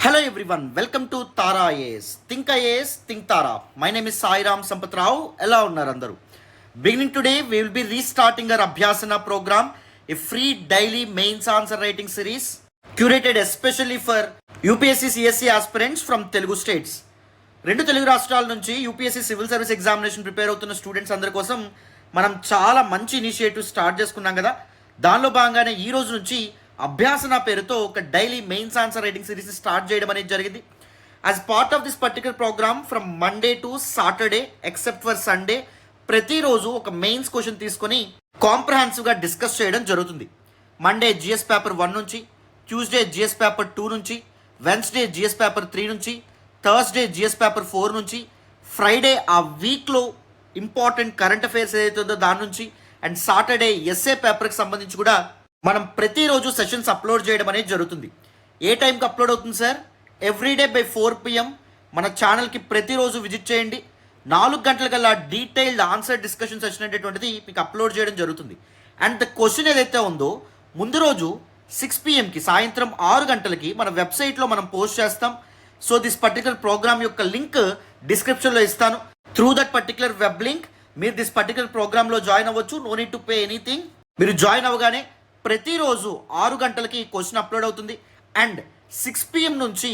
Hello everyone, welcome to Tara IAS. Think IAS, think Tara. My name is Sai Ram Sampath Rao. Ella unnaru andaru. Beginning today, we will be restarting our Abhyasana program, a free daily mains answer writing series curated especially for UPSC CSC aspirants from Telugu states. రెండు తెలుగు రాష్ట్రాల నుంచి UPSC civil service examination prepare అవుతున్న students అందరి కోసం మనం చాలా మంచి initiative start చేసుకున్నాం కదా. దానిలో భాగంగానే ఈ రోజు నుంచి అభ్యాసన పేరుతో ఒక daily mains answer writing series start చేయడం అనేది జరిగింది. As part of this particular program from Monday to Saturday except for Sunday ప్రతిరోజు ఒక మెయిన్స్ క్వశ్చన్ తీసుకొని కాంప్రహెన్సివ్గా డిస్కస్ చేయడం జరుగుతుంది. మండే జిఎస్ పేపర్ 1 నుంచి, ట్యూస్డే జిఎస్ పేపర్ 2 నుంచి, వెన్స్డే జిఎస్ పేపర్ 3 నుంచి, థర్స్డే జిఎస్ పేపర్ 4 నుంచి, ఫ్రైడే ఆ వీక్లో ఇంపార్టెంట్ కరెంట్ అఫైర్స్ ఏదైతే ఉందో దాని నుంచి, అండ్ సాటర్డే ఎస్ఏ పేపర్కి సంబంధించి కూడా మనం ప్రతిరోజు సెషన్స్ అప్లోడ్ చేయడం అనేది జరుగుతుంది. ఏ టైంకి అప్లోడ్ అవుతుంది సార్? ఎవ్రీడే బై 4 PM మన ఛానల్కి ప్రతిరోజు విజిట్ చేయండి. 4 గంటల కల్లా డీటెయిల్డ్ ఆన్సర్ డిస్కషన్ సెషన్ అనేటువంటిది మీకు అప్లోడ్ చేయడం జరుగుతుంది. అండ్ ద క్వశ్చన్ ఏదైతే ఉందో ముందు రోజు 6 PMకి సాయంత్రం 6 గంటలకి మన వెబ్సైట్లో మనం పోస్ట్ చేస్తాం. సో దిస్ పర్టికులర్ ప్రోగ్రామ్ యొక్క లింక్ డిస్క్రిప్షన్లో ఇస్తాను. Through that particular web link మీరు దిస్ పర్టికులర్ ప్రోగ్రాంలో జాయిన్ అవ్వచ్చు. No need to pay anything. మీరు జాయిన్ అవ్వగానే ప్రతిరోజు 6 గంటలకి క్వశ్చన్ అప్లోడ్ అవుతుంది. అండ్ 6 PM నుంచి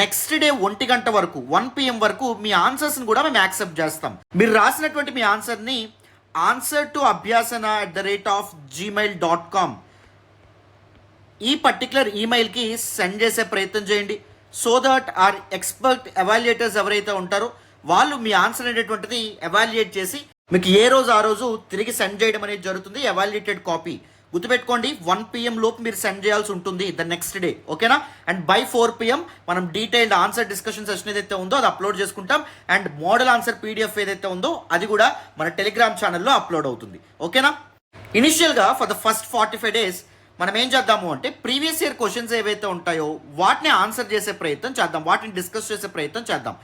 నెక్స్ట్ డే 1 గంట వరకు 1 PM వరకు మీ ఆన్సర్స్ని కూడా మేము యాక్సెప్ట్ చేస్తాం. మీరు రాసినటువంటి మీ ఆన్సర్ని answer@gmail.com ఈ పర్టికులర్ ఈమెయిల్కి సెండ్ చేసే ప్రయత్నం చేయండి. So that our expert evaluators ఎవరైతే ఉంటారో వాళ్ళు మీ ఆన్సర్ అనేటువంటిది ఎవాల్యుయేట్ చేసి మీకు ఏ రోజు ఆ రోజు తిరిగి సెండ్ చేయడం అనేది జరుగుతుంది. ఎవాల్యుయేటెడ్ కాపీ గుర్తుపెట్టుకోండి, 1 PM లోపు మీరు సెండ్ చేయాల్సి ఉంటుంది ద నెక్స్ట్ డే, ఓకేనా? అండ్ బై 4 PM మనం డీటెయిల్డ్ ఆన్సర్ డిస్కషన్ సెషన్ ఏదైతే ఉందో అది అప్లోడ్ చేసుకుంటాం. అండ్ మోడల్ ఆన్సర్ PDF ఏదైతే ఉందో అది కూడా మన టెలిగ్రామ్ ఛానల్లో అప్లోడ్ అవుతుంది, ఓకేనా? ఇనిషియల్గా ఫర్ ద ఫస్ట్ 45 days మనం ఏం చేద్దాము అంటే ప్రీవియస్ ఇయర్ క్వశ్చన్స్ ఏవైతే ఉంటాయో వాటిని ఆన్సర్ చేసే ప్రయత్నం చేద్దాం, వాటిని డిస్కస్ చేసే ప్రయత్నం చేద్దాం.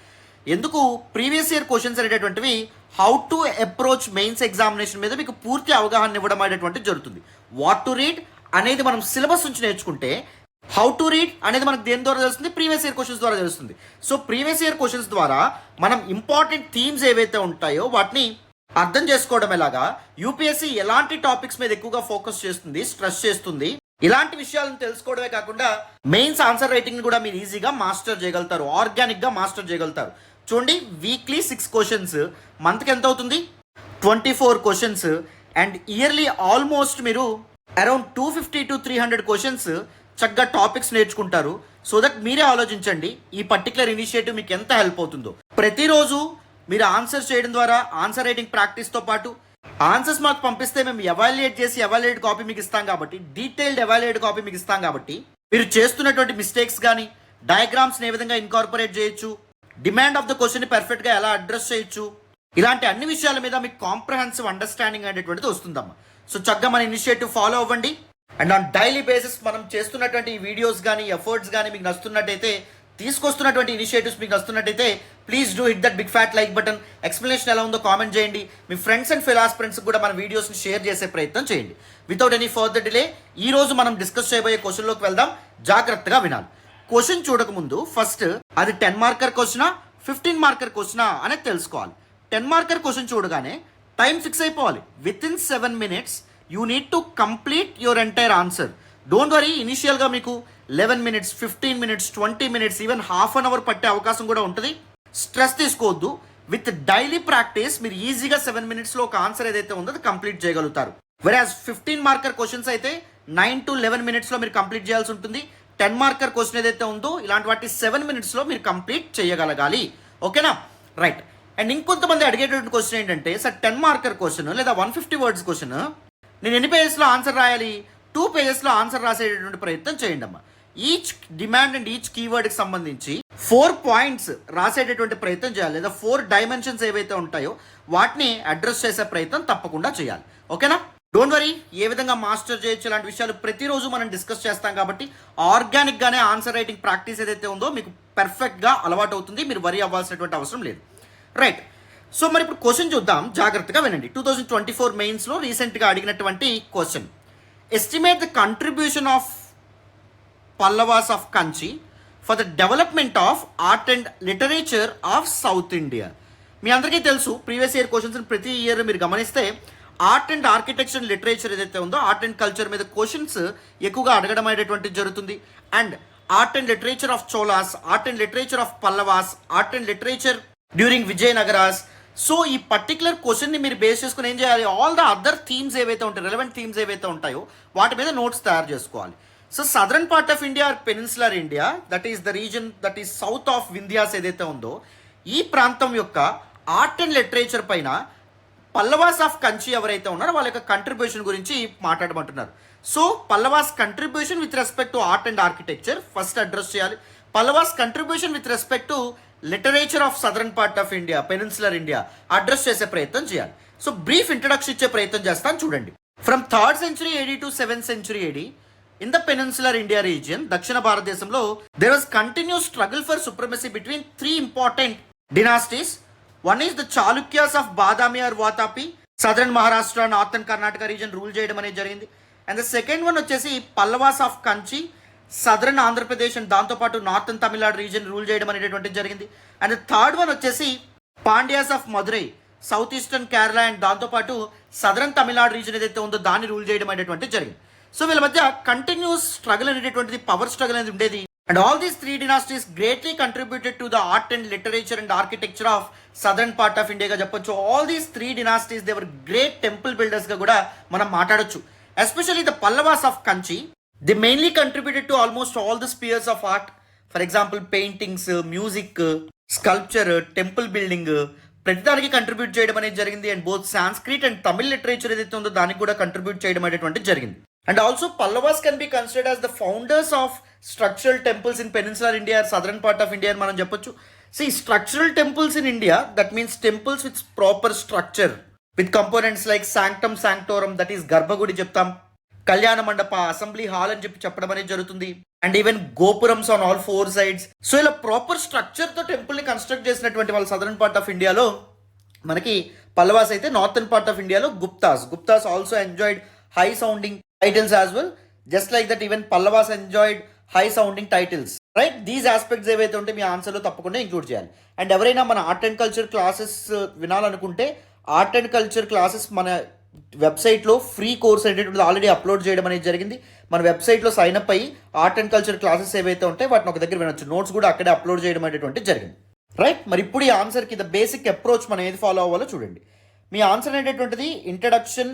ఎందుకు ప్రీవియస్ ఇయర్ క్వశ్చన్స్ అనేటటువంటివి how to approach mains examination మీద మీకు పూర్తి అవగాహన ఇవ్వడం అనేటువంటిది జరుగుతుంది. వాట్ టు రీడ్ అనేది మనం సిలబస్ నుంచి నేర్చుకుంటే హౌ టు రీడ్ అనేది మనకు దేని ద్వారా తెలుస్తుంది? ప్రీవియస్ ఇయర్ క్వశ్చన్స్ ద్వారా తెలుస్తుంది. సో ప్రీవియస్ ఇయర్ క్వశ్చన్స్ ద్వారా మనం ఇంపార్టెంట్ థీమ్స్ ఏవైతే ఉంటాయో వాటిని అర్థం చేసుకోవడం ఎలాగా, యూపీఎస్సీ ఎలాంటి టాపిక్స్ మీద ఎక్కువగా ఫోకస్ చేస్తుంది, స్ట్రెస్ చేస్తుంది, ఇలాంటి విషయాలను తెలుసుకోవడమే కాకుండా మెయిన్స్ ఆన్సర్ రైటింగ్ కూడా మీరు ఈజీగా మాస్టర్ చేయగలుగుతారు, ఆర్గానిక్గా మాస్టర్ చేయగలుగుతారు. చూడండి, వీక్లీ 6 క్వశ్చన్స్, మంత్కి ఎంత అవుతుంది? 24 క్వశ్చన్స్. అండ్ ఇయర్లీ ఆల్మోస్ట్ మీరు అరౌండ్ 250 to 300 క్వశ్చన్స్ చక్కగా టాపిక్స్ నేర్చుకుంటారు. సో దట్ మీరే ఆలోచించండి ఈ పర్టికులర్ ఇనిషియేటివ్ మీకు ఎంత హెల్ప్ అవుతుందో. ప్రతిరోజు మీరు ఆన్సర్ చేయడం ద్వారా ఆన్సర్ రైటింగ్ ప్రాక్టీస్తో పాటు ఆన్సర్స్ మాకు పంపిస్తే మేము ఎవాల్యుయేట్ చేసి ఎవాల్యుయేట్ కాపీ మీకు ఇస్తాం కాబట్టి, డీటెయిల్డ్ ఎవాల్యుయేట్ కాపీ మీకు ఇస్తాం కాబట్టి మీరు చేస్తున్నటువంటి మిస్టేక్స్ కానీ డయాగ్రామ్స్ని ఏ విధంగా ఇన్కార్పొరేట్ చేయొచ్చు, డిమాండ్ ఆఫ్ ద క్వశ్చన్ పర్ఫెక్ట్గా ఎలా అడ్రస్ చేయొచ్చు, ఇలాంటి అన్ని విషయాల మీద మీకు కాంప్రహెన్సివ్ అండర్స్టాండింగ్ అనేటువంటిది వస్తుందమ్మా. సో చక్కగా మన ఇనిషియేటివ్ ఫాలో అవ్వండి. అండ్ ఆన్ డైలీ బేసిస్ మనం చేస్తున్నటువంటి వీడియోస్ కానీ ఎఫర్ట్స్ కానీ మీకు నచ్చుతున్నట్టయితే, తీసుకొస్తున్నటువంటి ఇనిషియేటివ్స్ మీకు నచ్చుతున్నట్టయితే please do hit that big fat like button. Explanation ఎలా ఉందో కామెంట్ చేయండి. మీ ఫ్రెండ్స్ అండ్ ఫెలో ఆస్పిరెంట్స్ కూడా మన వీడియోస్ని షేర్ చేసే ప్రయత్నం చేయండి. వితౌట్ ఎనీ ఫర్దర్ డిలే ఈ రోజు మనం డిస్కస్ చేయబోయే క్వశ్చన్లోకి వెళ్దాం. జాగ్రత్తగా వినాలి. క్వశ్చన్ చూడకముందు ఫస్ట్ అది 10 మార్కర్ క్వశ్చనా 15 మార్కర్ క్వశ్చనా అనేది తెలుసుకోవాలి. 10 మార్కర్ క్వశ్చన్ చూడగానే టైం ఫిక్స్ అయిపోవాలి. Within 7 minutes you need to complete your entire answer. Don't worry, ఇనిషియల్గా మీకు 11 minutes, 15 minutes, 20 minutes, even ½ an hour పట్టే అవకాశం కూడా ఉంటుంది. స్ట్రెస్ తీసుకోవద్దు. విత్ డైలీ ప్రాక్టీస్ మీరు ఈజీగా 7 minutesలో ఒక ఆన్సర్ ఏదైతే ఉందో అది కంప్లీట్ చేయగలుగుతారు. వెరాజ్ 15 మార్కర్ క్వశ్చన్స్ అయితే 9 to 11 minutesలో మీరు కంప్లీట్ చేయాల్సి ఉంటుంది. 10 మార్కర్ క్వశ్చన్ ఏదైతే ఉందో ఇలాంటి వాటి 7 minutesలో మీరు కంప్లీట్ చేయగలగాలి, ఓకేనా? రైట్. అండ్ ఇంకొంతమంది అడిగేటువంటి క్వశ్చన్ ఏంటంటే, సార్ 10 మార్కర్ క్వశ్చన్ లేదా 150 words క్వశ్చన్ నేను ఎన్ని పేజెస్లో ఆన్సర్ రాయాలి? 2 pagesలో ఆన్సర్ రాసేటటువంటి ప్రయత్నం చేయండి అమ్మా. ఈచ్ డిమాండ్ అండ్ ఈచ్ కీవర్డ్కి సంబంధించి 4 points రాసేటటువంటి ప్రయత్నం చేయాలి, లేదా 4 dimensions ఏవైతే ఉంటాయో వాటిని అడ్రస్ చేసే ప్రయత్నం తప్పకుండా చేయాలి, ఓకేనా? డోంట్ వరీ, ఏ విధంగా మాస్టర్ చేయొచ్చు ఇలాంటి విషయాలు ప్రతిరోజు మనం డిస్కస్ చేస్తాం కాబట్టి ఆర్గానిక్గానే ఆన్సర్ రైటింగ్ ప్రాక్టీస్ ఏదైతే ఉందో మీకు పర్ఫెక్ట్గా అలవాటు అవుతుంది. మీరు వరీ అవ్వాల్సినటువంటి అవసరం లేదు. రైట్. సో మరి ఇప్పుడు క్వశ్చన్ చూద్దాం, జాగ్రత్తగా వినండి. 2024 మెయిన్స్లో రీసెంట్గా అడిగినటువంటి question. Estimate the contribution of Pallavas of Kanchi for the development of art and literature of south India. మీ అందరికీ తెలుసు ప్రీవియస్ ఇయర్ క్వశ్చన్స్ ప్రతి ఇయర్ మీరు గమనిస్తే art and architecture and literature ఏదైతే ఉందో ఆర్ట్ అండ్ కల్చర్ మీద క్వశ్చన్స్ ఎక్కువగా అడగడం అనేటువంటిది జరుగుతుంది. And art and literature of Cholas, art and literature of Pallavas, art and literature during Vijayanagaras. So ఈ పర్టికులర్ క్వశ్చన్ని మీరు బేస్ చేసుకుని ఏం చేయాలి, ఆల్ ద అదర్ థీమ్స్ ఏవైతే ఉంటాయో, రెలవెంట్ థీమ్స్ ఏవైతే ఉంటాయో వాటి మీద నోట్స్ తయారు చేసుకోవాలి. So southern part of India or peninsular India, that is the region that is south of Vindhyas ఏదైతే ఉందో ఈ ప్రాంతం యొక్క ఆర్ట్ అండ్ లిటరేచర్ పైన పల్లవాస్ ఆఫ్ కంచి ఎవరైతే ఉన్నారో వాళ్ళ యొక్క కంట్రిబ్యూషన్ గురించి మాట్లాడమంటున్నారు. So Pallavas contribution with respect to art and architecture first address చేయాలి. Pallavas contribution with respect to literature of southern part of India, peninsular India address చేసే ప్రయత్నం చేయాలి. సో బ్రీఫ్ ఇంట్రడక్షన్ ఇచ్చే ప్రయత్నం చేస్తాను చూడండి. From 3rd century AD to 7th century AD in the peninsular India region, దక్షిణ భారతదేశంలో there was continuous struggle for supremacy between 3 important dynasties. One is the Chalukyas of Badami or Vatapi, southern Maharashtra, northern Karnataka region rule చేయడం అనేది జరిగింది. And the second one వచ్చేసి Pallavas of Kanchi, southern Andhra Pradesh and దాంతోపాటు northern Tamil Nadu reason rule చేయడం అనేటువంటిది జరిగింది. And third one వచ్చేసి Pandyas of Madurai, south eastern Kerala and దాంతోపాటు సదరన్ తమిళనాడు రీజన్ ఏదైతే ఉందో దాన్ని రూల్ చేయడం అనేటువంటిది జరిగింది. సో వీళ్ళ మధ్య కంటిన్యూస్ స్ట్రగుల్ అనేటువంటిది, పవర్ స్ట్రగుల్ అనేది ఉండేది. And all these 3 dynasties greatly contributed to the art and literature and architecture of southern part of India గా చెప్పొచ్చు. All these 3 dynasties they were great temple builders గా కూడా మనం మాట్లాడొచ్చు. Especially the Pallavas of Kanchi, they mainly contributed to almost all the spheres of art. For example paintings, music, sculpture, temple building ప్రతిదానికి contribute చేయడం అనేది జరిగింది. And both Sanskrit and Tamil literature ఏదైతే ఉందో దానికి కూడా కంట్రిబ్యూట్ చేయడం అనేటువంటిది జరిగింది. And also Pallavas can be considered as the founders of structural temples in peninsular India or southern part of India అని మనం చెప్పొచ్చు. See, structural temples in India, that means temples with proper structure, with components like sanctum sanctorum, that is గర్భగుడి చెప్తాం, కళ్యాణ మండప, assembly hall అని చెప్పడం అనేది జరుగుతుంది. And even gopurams on all 4 sides. So ఇలా ప్రాపర్ స్ట్రక్చర్ తో టెంపుల్ ని కన్స్ట్రక్ట్ చేసినటువంటి వాళ్ళ సదరన్ పార్ట్ ఆఫ్ ఇండియాలో మనకి పల్లవాస్ అయితే, నార్థన్ పార్ట్ ఆఫ్ ఇండియాలో Guptas also enjoyed high sounding titles as well, just like that even Pallavas enjoyed high sounding titles, right? These aspects ఏవైతే ఉంటే మీ ఆన్సర్లో తప్పకుండా ఇంక్లూడ్ చేయాలి. అండ్ ఎవరైనా మన ఆర్ట్ అండ్ కల్చర్ క్లాసెస్ వినాలనుకుంటే ఆర్ట్ అండ్ కల్చర్ క్లాసెస్ మన వెబ్సైట్లో ఫ్రీ కోర్స్ అనేటువంటిది ఆల్రెడీ అప్లోడ్ చేయడం అనేది జరిగింది. మన వెబ్సైట్లో సైన్ అప్ అయ్యి ఆర్ట్ అండ్ కల్చర్ క్లాసెస్ ఏవైతే ఉంటాయి వాటిని ఒక దగ్గర వినొచ్చు. నోట్స్ కూడా అక్కడే అప్లోడ్ చేయడం అనేటువంటిది జరిగింది, రైట్? మరి ఇప్పుడు ఈ ఆన్సర్కి ద బేసిక్ అప్రోచ్ మనం ఏది ఫాలో అవ్వాలో చూడండి. మీ ఆన్సర్ అనేటువంటిది ఇంట్రడక్షన్,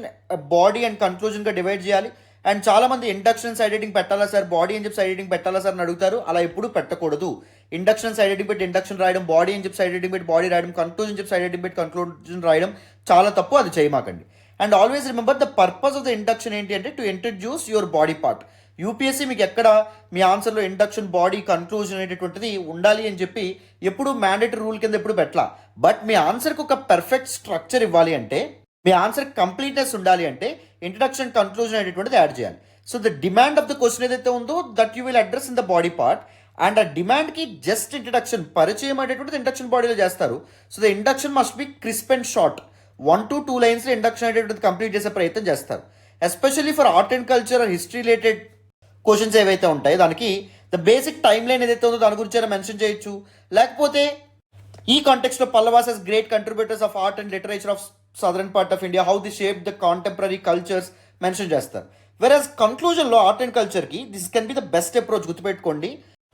బాడీ అండ్ కన్క్లూజన్గా డివైడ్ చేయాలి. అండ్ చాలా మంది ఇండక్షన్ సైడ్ హెడ్డింగ్ పెట్టాలా సార్, బాడీ అని చెప్పి సైడ్ హెడ్డింగ్ పెట్టాలా సార్ అని అడుగుతారు. అలా ఎప్పుడు పెట్టకూడదు. ఇండక్షన్ సైడ్ హెడ్డింగ్ పెట్టి ఇండక్షన్ రాయడం, బాడీ అని చెప్పి సైడ్ హెడ్డింగ్ పెట్టి బాడీ రాయడం, కన్క్లూజన్ చెప్పి సైడ్ హెడ్డింగ్ పెట్టి కన్క్లూజన్ రాయడం చాలా తప్పు, అది చేయమాకండి. And always remember the purpose of the induction ఏంటి అంటే to introduce your body part. UPSC మీకు ఎక్కడ మీ ఆన్సర్లో ఇండక్షన్, బాడీ, కన్క్లూజన్ అనేటువంటిది ఉండాలి అని చెప్పి ఎప్పుడు మ్యాండేటరీ రూల్ కింద ఎప్పుడు పెట్టలా. బట్ మీ ఆన్సర్కి ఒక పర్ఫెక్ట్ స్ట్రక్చర్ ఇవ్వాలి అంటే, మీ ఆన్సర్ కంప్లీట్నెస్ ఉండాలి అంటే ఇంట్రడక్షన్, కన్క్లూజన్ అనేటువంటిది యాడ్ చేయాలి. So the demand of the question ఏదైతే ఉందో that you will address in the body part. And ఆ డిమాండ్కి జస్ట్ ఇంట్రడక్షన్, పరిచయం అనేటువంటిది ఇండక్షన్ బాడీలో చేస్తారు. So the induction must be crisp and short. 1 to 2 lines induction అనేటువంటిది కంప్లీట్ చేసే ప్రయత్నం చేస్తారు. Especially for art and culture or history related questions ఏవైతే ఉంటాయో దానికి ద బేసిక్ టైమ్ లైన్ ఏదైతే ఉందో దాని గురించి అయినా మెన్షన్ చేయొచ్చు. లేకపోతే ఈ కాంటెక్స్లో Pallavas as great contributors of art and literature of southern part of India, how they shaped the contemporary cultures mention చేస్తారు. వెరస్ కన్క్లూజన్లో ఆర్ట్ అండ్ కల్చర్కి this can be the best approach. గుర్తుపెట్టుకోండి,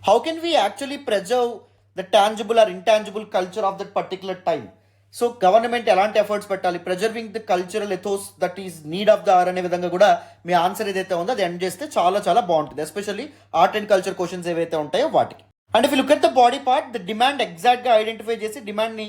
how can we actually preserve the tangible or intangible culture of that particular time. So government ఎలాంటి efforts పెట్టాలి, preserving the cultural ethos that is need of the hour అనే విధంగా కూడా మీ answer ఏదైతే ఉందో అది end చేస్తే చాలా చాలా బాగుంటుంది. Especially art and culture questions ఏవైతే ఉంటాయో వాటికి. And if you look at the body part, the demand ఎగ్జాక్ట్గా ఐడెంటిఫై చేసి డిమాండ్ని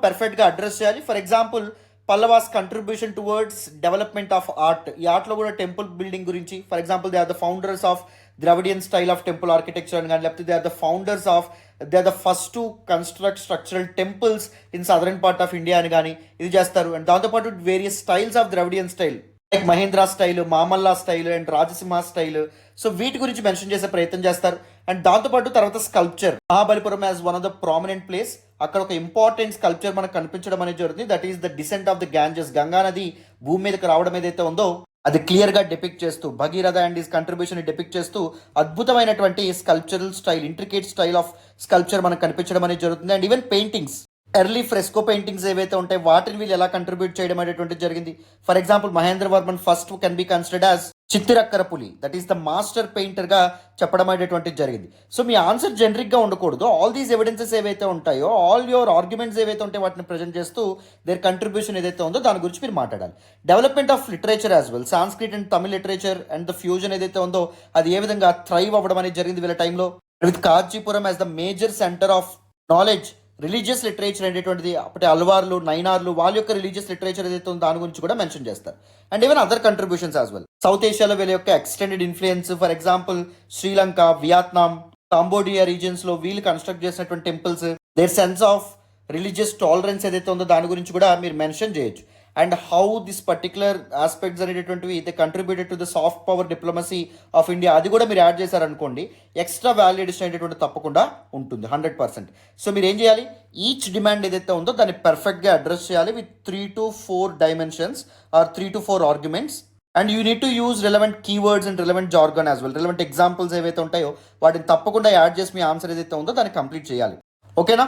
పర్ఫెక్ట్గా అడ్రస్ చేయాలి. For example Pallavas contribution towards development of art. ఈ ఆర్ట్లో కూడా టెంపుల్ బిల్డింగ్ గురించి, for example they are the founders of Dravidian style of temple architecture అని కానీ, లేకపోతే they are the founders of, they are the first to construct structural temples in southern part of India అని కానీ ఇది చేస్తారు. And దాంతోపాటు various styles of Dravidian style like Mahendra style, Mamalla style and Rajasimha style. So వీటి గురించి మెన్షన్ చేసే ప్రయత్నం చేస్తారు. అండ్ దాంతోపాటు తర్వాత sculpture, Mahabalipuram as one of the prominent place. అక్కడ ఒక ఇంపార్టెంట్ స్కల్ప్చర్ మనకు కనిపించడం అనేది జరుగుతుంది. That is the descent of the Ganges. Ganga నది భూమి మీదకి రావడం ఏదైతే ఉందో అది క్లియర్గా డిపిక్ట్ చేస్తూ Bhagiratha and his contribution depict చేస్తూ అద్భుతమైనటువంటి sculptural style, intricate style of sculpture మనకు కనిపించడం అనేది జరుగుతుంది. And even paintings, early fresco paintings ఏవైతే ఉంటాయి వాటిని వీళ్ళు ఎలా కంట్రిబ్యూట్ చేయడం అనేటువంటిది జరిగింది. For example Mahendra Varman first can be considered as Chittirakkara Puli, that is the master painter గా చెప్పడం అనేటువంటిది జరిగింది. సో మీ ఆన్సర్ జనరిక్ గా ఉండకూడదు. ఆల్ దీస్ ఎవిడెన్సెస్ ఏవైతే ఉంటాయో, ఆల్ యువర్ ఆర్గ్యుమెంట్స్ ఏవైతే ఉంటాయో వాటిని ప్రజెంట్ చేస్తూ దేర్ కంట్రిబ్యూషన్ ఏదైతే ఉందో దాని గురించి మీరు మాట్లాడాలి. Development of literature as well, Sanskrit and Tamil literature and the fusion ఏదైతే ఉందో అది ఏ విధంగా థ్రైవ్ అవ్వడం అనేది జరిగింది వీళ్ళ టైంలో. With Kanchipuram as the major centre of knowledge, religious literature అనేటువంటిది అప్పటి అల్వార్లు, నైనార్లు వాళ్ళ యొక్క రిలీజియస్ లిటరేచర్ ఏదైతే ఉందో దాని గురించి కూడా మెన్షన్ చేస్తారు. And even other contributions as well. South ఏషియాలో వీళ్ళ యొక్క extended influence, for example Sri Lanka, Vietnam, Cambodia regions లో వీళ్ళు కన్స్ట్రక్ట్ చేసినటువంటి temples, there sense of religious tolerance ఏదైతే ఉందో దాని గురించి కూడా మీరు మెన్షన్ చేయొచ్చు. And how this particular aspects అనేటటువంటివి they contributed to the soft power diplomacy of India, అది కూడా మీరు యాడ్ చేశారనుకోండి ఎక్స్ట్రా వాల్యూ అడిషన్ అనేటువంటి తప్పకుండా ఉంటుంది 100%. సో మీరు ఏం చేయాలి, ఈచ్ డిమాండ్ ఏదైతే ఉందో దాన్ని పర్ఫెక్ట్గా అడ్రస్ చేయాలి with 3 to 4 dimensions or 3 to 4 arguments. And you need to use relevant keywords and relevant jargon as well. Relevant examples ఏవైతే ఉంటాయో వాటిని తప్పకుండా యాడ్ చేసి మీ ఆన్సర్ ఏదైతే ఉందో దాన్ని కంప్లీట్ చేయాలి. ఓకేనా?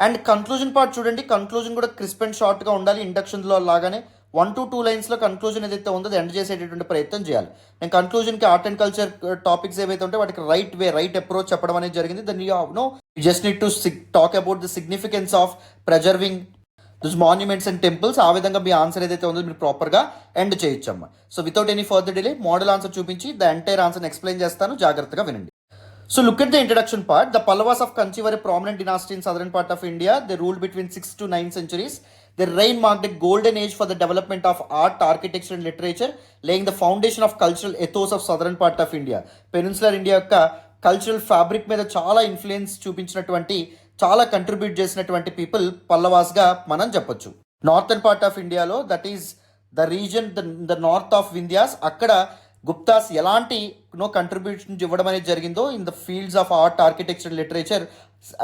అండ్ కన్క్లూజన్ పార్ట్ చూడండి, కన్క్లూజన్ కూడా క్రిస్ప్ అండ్ షార్ట్గా ఉండాలి. ఇండక్షన్లో లాగానే 1 to 2 లైన్స్లో కన్క్లూజన్ ఏదైతే ఉందో అది ఎండ్ చేసేటటువంటి ప్రయత్నం చేయాలి. నేను కన్క్లూజన్కి ఆర్ట్ అండ్ కల్చర్ టాపిక్స్ ఏవైతే ఉంటాయో వాటికి రైట్ వే, రైట్ అప్రోచ్ చెప్పడం అనేది జరిగింది. Then you just need to talk about the significance of preserving this monuments and temples. ఆ విధంగా మీ ఆన్సర్ ఏదైతే ఉందో మీరు ప్రాపర్గా ఎండ్ చేయొచ్చమ్మా. So without any further delay model answer చూపించి ద ఎంటైర్ ఆన్సర్ని ఎక్స్ప్లెయిన్ చేస్తాను, జాగ్రత్తగా వినండి. So look at the introduction part. The Pallavas of Kanchi were a prominent dynasty in southern part of India. They ruled between 6th to 9th centuries. Their reign marked a golden age for the development of art, architecture and literature, laying the foundation of cultural ethos of southern part of India. Peninsular India యొక్క cultural fabric మీద చాలా influence చూపించినటువంటి, చాలా contribute చేసినటువంటి people పల్లవాస్గా మనం చెప్పొచ్చు. Northern part of ఇండియాలో, that is the reason the north of Vindhyas, అక్కడ గుప్తాస్ ఎలాంటి కంట్రిబ్యూషన్ ఇవ్వడం అనేది జరిగిందో in the fields of art, architecture, literature,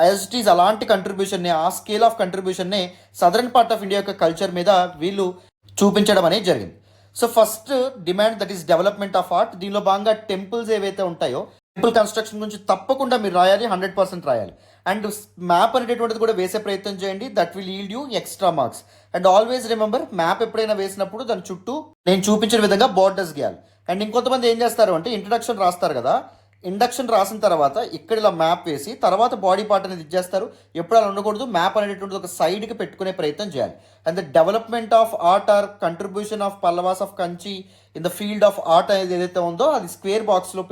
as it is అలాంటి కంట్రిబ్యూషన్ని, ఆ స్కేల్ ఆఫ్ కంట్రిబ్యూషన్ని సదరన్ పార్ట్ ఆఫ్ ఇండియా యొక్క కల్చర్ మీద వీళ్ళు చూపించడం అనేది జరిగింది. So first demand that is development of art. దీనిలో భాగంగా టెంపుల్స్ ఏవైతే ఉంటాయో టెంపుల్ కన్స్ట్రక్షన్ గురించి తప్పకుండా మీరు రాయాలి, 100% రాయాలి. అండ్ మ్యాప్ అనేటటువంటిది కూడా వేసే ప్రయత్నం చేయండి, that will yield you extra marks. And always remember, map ఎప్పుడైనా వేసినప్పుడు దాని చుట్టూ నేను చూపించిన విధంగా బార్డర్స్ గీయాలి. అండ్ ఇంకొంతమంది ఏం చేస్తారు అంటే ఇంట్రడక్షన్ రాస్తారు కదా, ఇండక్షన్ రాసిన తర్వాత ఇక్కడ ఇలా మ్యాప్ వేసి తర్వాత బాడీ పార్ట్ అనేది ఇచ్చేస్తారు. ఎప్పుడు అలా ఉండకూడదు, మ్యాప్ అనేటువంటిది ఒక సైడ్కి పెట్టుకునే ప్రయత్నం చేయాలి. And the development of art or contribution of Pallavas of Kanchi in the field of art అనేది ఏదైతే ఉందో అది స్క్వేర్ బాక్స్లో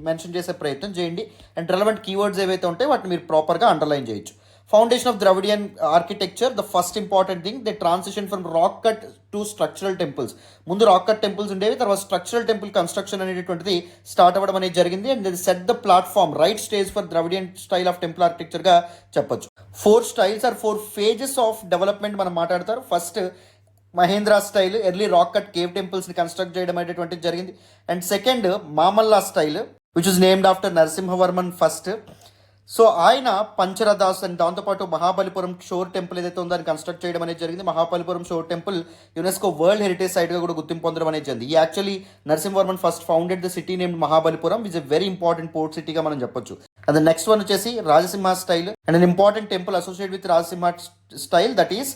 మెన్షన్ చేసే ప్రయత్నం చేయండి. అండ్ రెలవెంట్ కీవర్డ్స్ ఏవైతే ఉంటాయో వాటిని మీరు ప్రాపర్గా అండర్లైన్ చేయొచ్చు. Foundation of Dravidian architecture, the first important thing, they transition from rock cut to structural temples. ముందు రాక్ కట్ టెంపుల్స్ ఉండేవి, తర్వాత స్ట్రక్చరల్ టెంపుల్ కన్స్ట్రక్షన్ అనేటువంటిది స్టార్ట్ అవ్వడం అనేది జరిగింది. And the set the platform, right stage for Dravidian style of temple ఆర్కిటెక్చర్గా చెప్పొచ్చు. 4 styles or 4 phases of development మనం మాట్లాడతారు. First Mahendra style, early rock cut cave టెంపుల్స్ని కన్స్ట్రక్ట్ చేయడం అనేటువంటిది జరిగింది. And second Mamalla style which is named after Narasimhavarman first. So ఆయన Pancharathas and దాంతోపాటు మహాబలిపురం షోర్ టెంపుల్ ఏదైతే ఉందో దాన్ని కన్స్ట్రక్ట్ చేయడం అనేది జరిగింది. Mahabalipuram shore temple UNESCO world heritage సైట్గా కూడా గుర్తింపు పొందడం అనేది జరిగింది. ఈ actually Narasimhavarman first founded the city named Mahabalipuram, which a very important port సిటీగా మనం చెప్పొచ్చు. అండ్ నెక్స్ట్ వన్ వచ్చేసి Rajasimha style. And an important temple associate with Rajasimha style, that is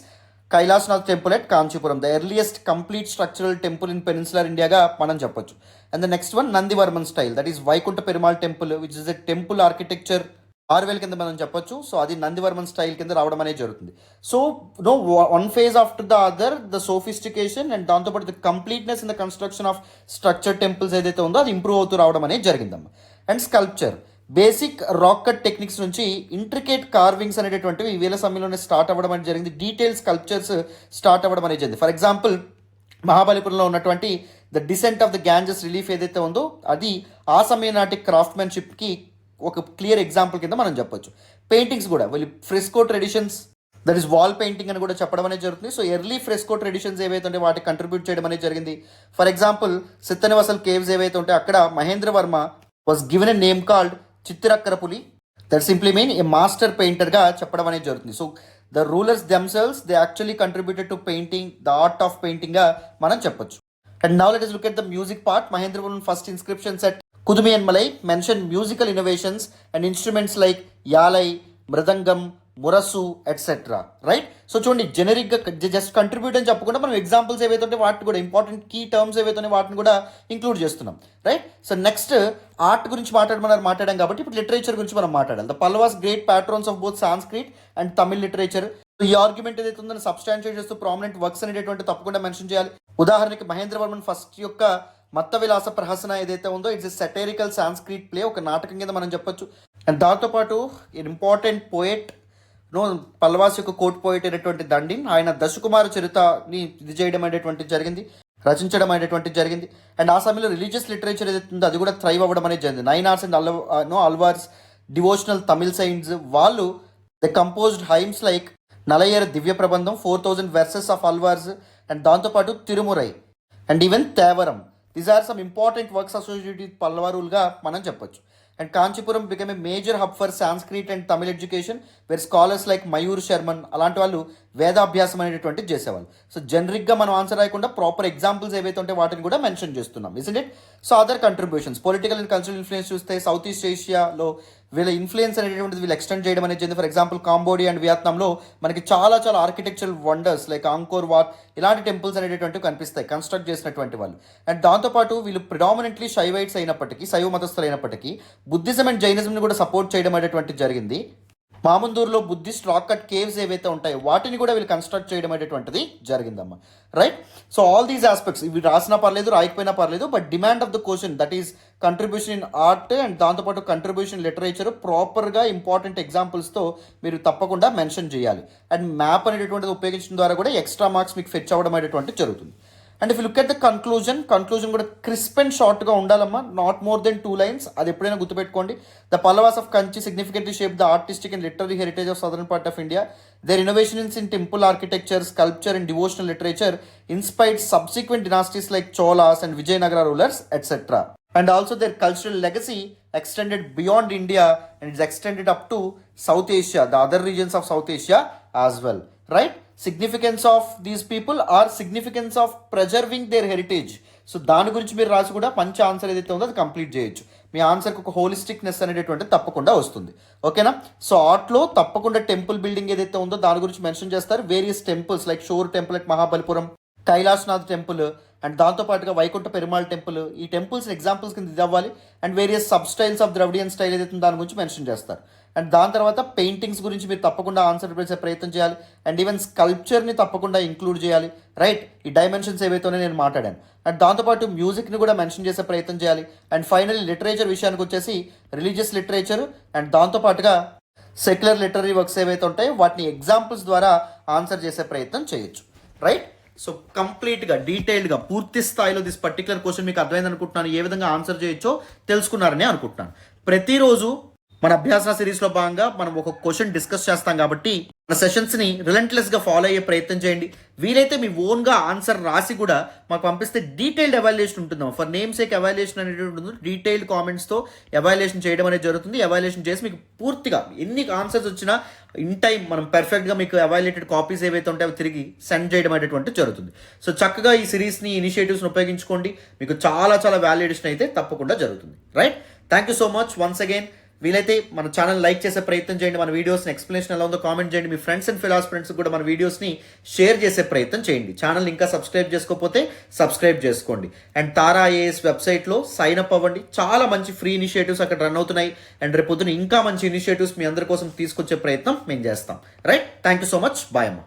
Kailasanath temple at Kanchipuram, the earliest complete structural temple in peninsular ఇండియాగా మనం చెప్పొచ్చు. And the next one Nandivarman style, that is Vaikuntha Perumal temple, which is a temple architecture Orwell కింద మనం చెప్పొచ్చు. So అది Nandivarman style కింద రావడం అనేది జరుగుతుంది. So one phase after the other the sophistication and దాంతోపాటు the completeness in the construction of structure temples ఏదైతే ఉందో అది ఇంప్రూవ్ అవుతూ రావడం అనేది జరిగిందమ్మా. And sculpture, basic rock cut techniques నుంచి ఇంట్రికేట్ కార్వింగ్స్ అనేటటువంటివి ఈ వేల సమయంలోనే స్టార్ట్ అవ్వడం అనేది జరిగింది. డీటెయిల్ స్కల్ప్చర్స్ స్టార్ట్ అవ్వడం అనేది జరిగింది. ఫర్ ఎగ్జాంపుల్ మహాబలిపురంలో ఉన్నటువంటి the descent of the Ganges relief ఏదైతే ఉందో అది ఆ సమయం నాటి క్రాఫ్ట్మెన్షిప్కి ఒక క్లియర్ ఎగ్జాంపుల్ కింద మనం చెప్పొచ్చు. పెయింటింగ్స్ కూడా వీళ్ళు fresco traditions, that is wall painting అని కూడా చెప్పడం అనేది జరుగుతుంది. సో ఎర్లీ ఫ్రెస్కో ట్రెడిషన్స్ ఏవైతే ఉంటే వాటికి కంట్రిబ్యూట్ చేయడం అనేది జరిగింది. ఫర్ ఎగ్జాంపుల్ సిత్తనివసల్ కేవ్స్ ఏవైతే ఉంటే అక్కడ Mahendra Varma was given a name called Chittirakkara Puli, that simply mean a master పెయింటర్గా చెప్పడం అనేది జరుగుతుంది. So the rulers themselves they actually contributed to painting, the art of పెయింటింగ్గా మనం చెప్పొచ్చు. And now let us look at the music part. Mahendravarman first inscription set Kudumi and Malai mention musical innovations and instruments like Yalai, Mridangam, Murasu, etc. Right. So చూడండి, జెనరిక్గా just contribute అని చెప్పకుండా మనం examples ఏవైతే ఉంటే వాటిని కూడా important key terms ఏవైతే ఉన్నాయి వాటిని కూడా ఇంక్లూడ్ చేస్తున్నాం. రైట్. సో నెక్స్ట్ ఆర్ట్ గురించి మాట్లాడాం కాబట్టి ఇప్పుడు లిటరేచర్ గురించి మనం మాట్లాడాలి. The Pallavas great patrons of both Sanskrit and Tamil literature. ఈ ఆర్గ్యుమెంట్ ఏదైతే ఉందో సబ్స్టాన్షియేట్ చేస్తూ ప్రామినెంట్ వర్క్స్ అనేటువంటి తప్పకుండా మెన్షన్ చేయాలి. ఉదాహరణకి మహేంద్రవర్మన్ ఫస్ట్ యొక్క మత్త విలాస ప్రహసన ఏదైతే ఉందో it's a satirical Sanskrit play, ఒక నాటకం కింద మనం చెప్పొచ్చు. అండ్ దాంతోపాటు ఇంపార్టెంట్ పోయెట్ పల్లవాస్ యొక్క కోర్ట్ పోయిట్ అయినటువంటి దండిన్, ఆయన దశకుమార చరితని ఇది చేయడం అనేటువంటి జరిగింది, రచించడం అనేటువంటి జరిగింది. అండ్ ఆ సమయంలో రిలీజియస్ లిటరేచర్ ఏదైతే ఉందో అది కూడా థ్రైవ్ అవ్వడం అనేది జరిగింది. 9 hours and Alvars devotional Tamil saints వాళ్ళు the composed hymns like Nalayira Divya Prabandham, 4000 verses of Alvars, and దాంతోపాటు Tirumurai and even Tevaram. These are some important works associated with పల్లవారులుగా మనం చెప్పొచ్చు. And Kanchipuram became a major hub for Sanskrit and Tamil education, where scholars like Mayur Sharman అలాంటి వాళ్ళు వేదాభ్యాసం అనేటువంటిది చేసేవాళ్ళు. So జనరిక్గా మనం answer రాయకుండా ప్రాపర్ ఎగ్జాంపుల్స్ ఏవైతే ఉంటే వాటిని కూడా మెన్షన్ చేస్తున్నాం, isn't it? So other contributions, political and cultural influence చూస్తే సౌత్ ఈస్ట్ ఏషియాలో వీళ్ళ ఇన్ఫ్లుయెన్స్ అనేటువంటిది వీళ్ళు ఎక్స్టెండ్ చేయడం అనేది జరిగింది. ఫర్ ఎగ్జాంపుల్ కాంబోడియా అండ్ వియత్నాంలో మనకి చాలా architectural wonders like Angkor what ఇలాంటి టెంపుల్స్ అనేటువంటివి కనిపిస్తాయి కన్స్ట్రక్ట్ చేసినటువంటి వాళ్ళు. అండ్ దాంతోపాటు వీళ్ళు ప్రిడామినెంట్లీ శైవైట్స్ అయినప్పటికీ, శైవ మతస్థులు అయినప్పటికీ బుద్ధిజం అండ్ జైనిజంని కూడా సపోర్ట్ చేయడం అనేటువంటిది జరిగింది. మాముందూరులో బుద్ధిస్ట్ రాక్ కట్ కేవ్స్ ఏవైతే ఉంటాయో వాటిని కూడా వీళ్ళు కన్స్ట్రక్ట్ చేయడం అనేటువంటిది జరిగిందమ్మా. Right. So all these aspects ఇవి రాసినా పర్లేదు రాయకపోయినా పర్లేదు, but demand of the question that is contribution in art and దాంతోపాటు కంట్రిబ్యూషన్ లిటరేచర్ ప్రాపర్గా ఇంపార్టెంట్ ఎగ్జాంపుల్స్తో మీరు తప్పకుండా మెన్షన్ చేయాలి. అండ్ మ్యాప్ అనేటువంటిది ఉపయోగించడం ద్వారా కూడా ఎక్స్ట్రా మార్క్స్ మీకు ఫెచ్ అవ్వడం అనేటువంటిది జరుగుతుంది. And if you look at the conclusion కూడా క్రిస్ప్ అండ్ షార్ట్గా ఉండాలమ్మా, నాట్ మోర్ దెన్ 2 lines. అది ఎప్పుడైనా గుర్తుపెట్టుకోండి. The Pallavas of Kanchi significantly shape the artistic and literary heritage of southern part of India. There innovations in temple architecture, sculpture and devotional literature inspired subsequent dynasties like Cholas and Vijayanagara rulers, etc. And also their cultural legacy extended beyond India and it's extended up to South Asia, the other regions of South Asia as well. Right? Significance of these people are significance of preserving their heritage. So దాని గురించి మీరు రాసి కూడా మంచి answer ఏదైతే ఉందో అది complete చేయొచ్చు. మీ ఆన్సర్కి ఒక హోలిస్టిక్నెస్ అనేటువంటిది తప్పకుండా వస్తుంది. ఓకేనా? సో ఆర్ట్లో తప్పకుండా టెంపుల్ బిల్డింగ్ ఏదైతే ఉందో దాని గురించి మెన్షన్ చేస్తారు. Various temples like shore temple at Mahabalipuram, Kailasanath temple and దాంతోపాటుగా వైకుంఠ పెరుమాళ్ టెంపుల్, ఈ టెంపుల్స్ ఎగ్జాంపుల్స్ కింద ఇది అవ్వాలి. And various sub styles of Dravidian style ఏదైతే దాని గురించి మెన్షన్ చేస్తారు. అండ్ దాని తర్వాత పెయింటింగ్స్ గురించి మీరు తప్పకుండా ఆన్సర్ చేసే ప్రయత్నం చేయాలి. అండ్ ఈవెన్ స్కల్ప్చర్ని తప్పకుండా ఇంక్లూడ్ చేయాలి. రైట్. ఈ డైమెన్షన్స్ ఏవైతేనే నేను మాట్లాడాను. అండ్ దాంతోపాటు మ్యూజిక్ని కూడా మెన్షన్ చేసే ప్రయత్నం చేయాలి. అండ్ ఫైనల్లీ లిటరేచర్ విషయానికి వచ్చేసి రిలీజియస్ లిటరేచర్ అండ్ దాంతోపాటుగా సెక్యులర్ లిటరీ వర్క్స్ ఏవైతే ఉంటాయో వాటిని ఎగ్జాంపుల్స్ ద్వారా ఆన్సర్ చేసే ప్రయత్నం చేయొచ్చు. రైట్. సో కంప్లీట్గా డీటెయిల్డ్గా పూర్తి స్థాయిలో దిస్ పర్టికులర్ క్వశ్చన్ మీకు అర్థమైంది అనుకుంటున్నాను. ఏ విధంగా ఆన్సర్ చేయొచ్చో తెలుసుకున్నారని అనుకుంటున్నాను. ప్రతిరోజు మన అభ్యాస సిరీస్లో భాగంగా మనం ఒక క్వశ్చన్ డిస్కస్ చేస్తాం కాబట్టి మన సెషన్స్ని రిలెంట్లెస్గా ఫాలో అయ్యే ప్రయత్నం చేయండి. వీలైతే మీ ఓన్గా ఆన్సర్ రాసి కూడా మాకు పంపిస్తే డీటెయిల్డ్ ఎవాల్యుయేషన్ ఉంటుంది. ఫర్ నేమ్ సేక్ ఎవాల్యుయేషన్ అనేది ఉంటుంది. డీటెయిల్డ్ కామెంట్స్తో ఎవాల్యుయేషన్ చేయడం అనేది జరుగుతుంది. ఎవాల్యుయేషన్ చేసి మీకు పూర్తిగా ఎన్ని ఆన్సర్స్ వచ్చినా ఇన్ టైం మనం పర్ఫెక్ట్గా మీకు ఎవాల్యుయేటెడ్ కాపీస్ ఏవైతే ఉంటాయో అవి తిరిగి సెండ్ చేయడం అనేటువంటి జరుగుతుంది. సో చక్కగా ఈ సిరీస్ని ఇనిషియేటివ్స్ని ఉపయోగించుకోండి. మీకు చాలా వాల్యుయేషన్ అయితే తప్పకుండా జరుగుతుంది. Right. Thank you so much once again. వీలైతే మన ఛానల్ లైక్ చేసే ప్రయత్నం చేయండి. మన వీడియోస్ని ఎక్స్ప్లెనేషన్ ఎలా ఉందో కామెంట్ చేయండి. మీ ఫ్రెండ్స్ అండ్ ఫెలో ఫ్రెండ్స్ కూడా మన వీడియోస్ని షేర్ చేసే ప్రయత్నం చేయండి. ఛానల్ ఇంకా సబ్స్క్రైబ్ చేసుకోకపోతే సబ్స్క్రైబ్ చేసుకోండి. అండ్ తారా ఐఏఎస్ వెబ్సైట్లో సైన్ అప్ అవ్వండి. చాలా మంచి ఫ్రీ ఇనిషియేటివ్స్ అక్కడ రన్ అవుతున్నాయి. అండ్ రేపు పొద్దున ఇంకా మంచి ఇనిషియేటివ్స్ మీ అందరి కోసం తీసుకొచ్చే ప్రయత్నం మేము చేస్తాం. Right. Thank you so much. Bye అమ్మ.